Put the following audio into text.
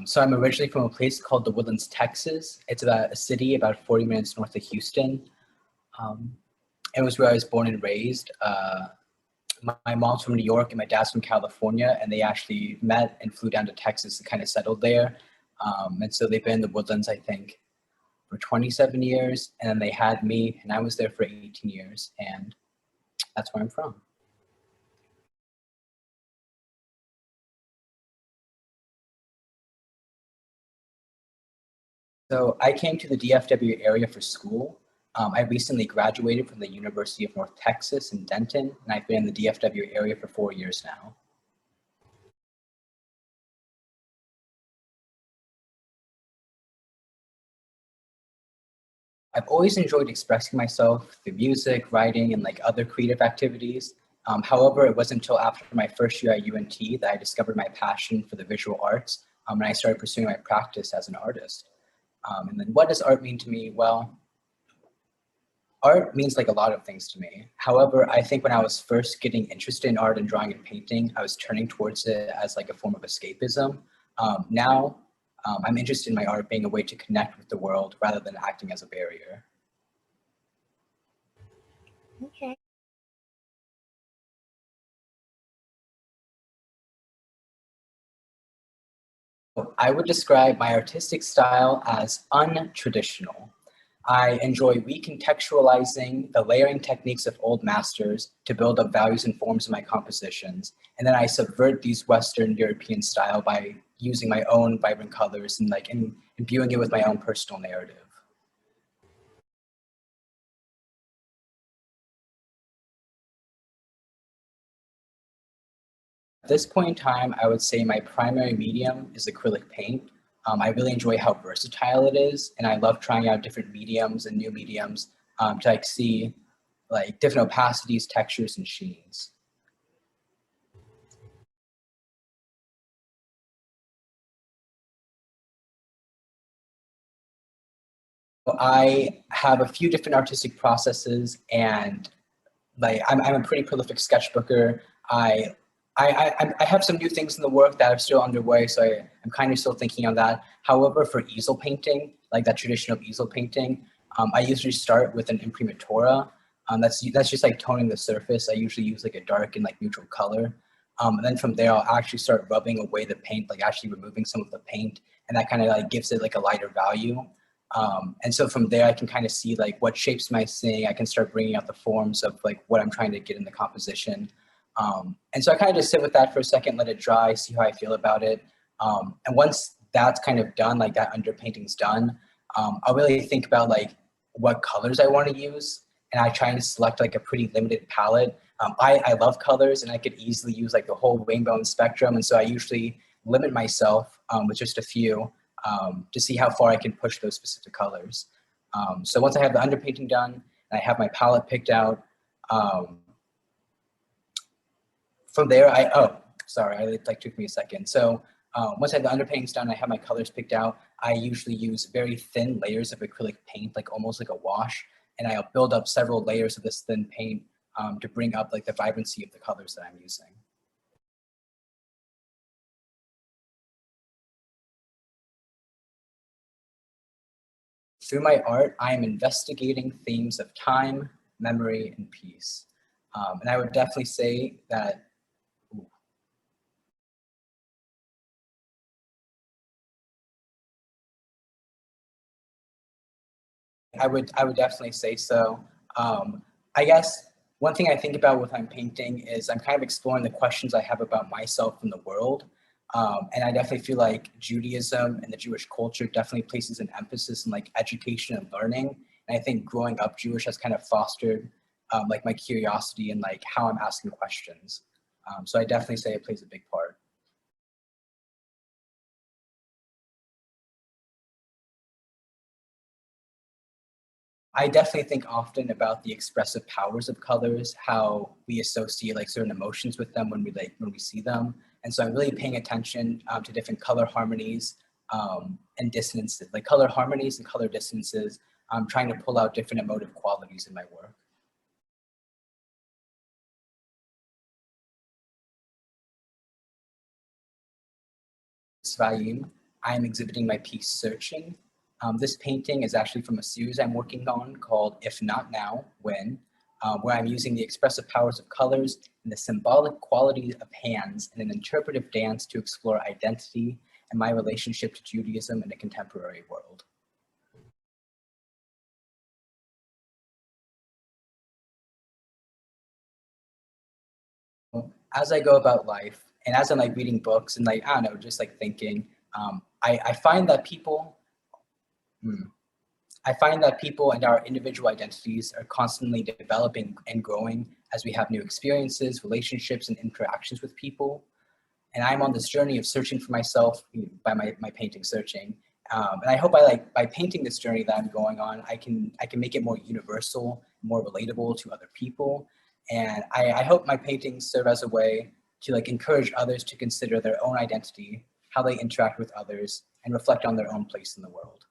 So I'm originally from a place called The Woodlands, Texas. It's about a city about 40 minutes north of Houston. Um, it was where I was born and raised. My mom's from New York and my dad's from California, and they actually met and flew down to Texas and kind of settled there. And so they've been in the Woodlands, I think, for 27 years, and then they had me, and I was there for 18 years, and that's where I'm from. So I came to the DFW area for school. I recently graduated from the University of North Texas in Denton, and I've been in the DFW area for 4 years now. I've always enjoyed expressing myself through music, writing, and like other creative activities. However, it wasn't until after my first year at UNT that I discovered my passion for the visual arts, and I started pursuing my practice as an artist. And then what does art mean to me? Well, art means like a lot of things to me. However, I think when I was first getting interested in art and drawing and painting, I was turning towards it as like a form of escapism. Now, I'm interested in my art being a way to connect with the world rather than acting as a barrier. Okay. I would describe my artistic style as untraditional. I enjoy recontextualizing the layering techniques of old masters to build up values and forms in my compositions. And then I subvert these Western European style by using my own vibrant colors and imbuing it with my own personal narrative. At this point in time, I would say my primary medium is acrylic paint. I really enjoy how versatile it is, and I love trying out different mediums and new mediums to like see like different opacities, textures, and sheens. I have a few different artistic processes, and like I'm a pretty prolific sketchbooker. I I have some new things in the work that are still underway, so I'm kind of still thinking on that. However, for easel painting, like that traditional easel painting, I usually start with an imprimatura. That's just like toning the surface. I usually use like a dark and like neutral color. And then from there, I'll actually start rubbing away the paint, like actually removing some of the paint, and that kind of like gives it like a lighter value. And so from there, I can kind of see like what shapes am I seeing. I can start bringing out the forms of like what I'm trying to get in the composition. And so I kind of just sit with that for a second, let it dry, see how I feel about it. And once that's kind of done, like that underpainting's done, I'll really think about like what colors I want to use. And I try and select like a pretty limited palette. I love colors and I could easily use like the whole rainbow and spectrum. And so I usually limit myself with just a few to see how far I can push those specific colors. So once I have the underpainting done and I have my palette picked out, um, from there, sorry, it like took me a second. So once I have the underpaintings done, I have my colors picked out. I usually use very thin layers of acrylic paint, like almost like a wash, and I'll build up several layers of this thin paint to bring up like the vibrancy of the colors that I'm using. Through my art, I am investigating themes of time, memory, and peace. And I would definitely say that I would definitely say so. I guess one thing I think about when I'm painting is I'm kind of exploring the questions I have about myself and the world. And I definitely feel like Judaism and the Jewish culture definitely places an emphasis in like education and learning. And I think growing up Jewish has kind of fostered like my curiosity and like how I'm asking questions. So I definitely say it plays a big part. I definitely think often about the expressive powers of colors, how we associate like certain emotions with them when we see them, and so I'm really paying attention to different color harmonies and dissonances, like color harmonies and color dissonances. I'm trying to pull out different emotive qualities in my work. Tzva'im. I'm exhibiting my piece Searching. This painting is actually from a series I'm working on called If Not Now, When, where I'm using the expressive powers of colors and the symbolic qualities of hands in an interpretive dance to explore identity and my relationship to Judaism in a contemporary world. As I go about life, and as I'm like reading books and like, I don't know, just like thinking, I find that people, hmm, I find that people and our individual identities are constantly developing and growing as we have new experiences, relationships, and interactions with people. And I'm on this journey of searching for myself by my painting Searching. And I hope by painting this journey that I'm going on, I can make it more universal, more relatable to other people. And I hope my paintings serve as a way to like encourage others to consider their own identity, how they interact with others, and reflect on their own place in the world.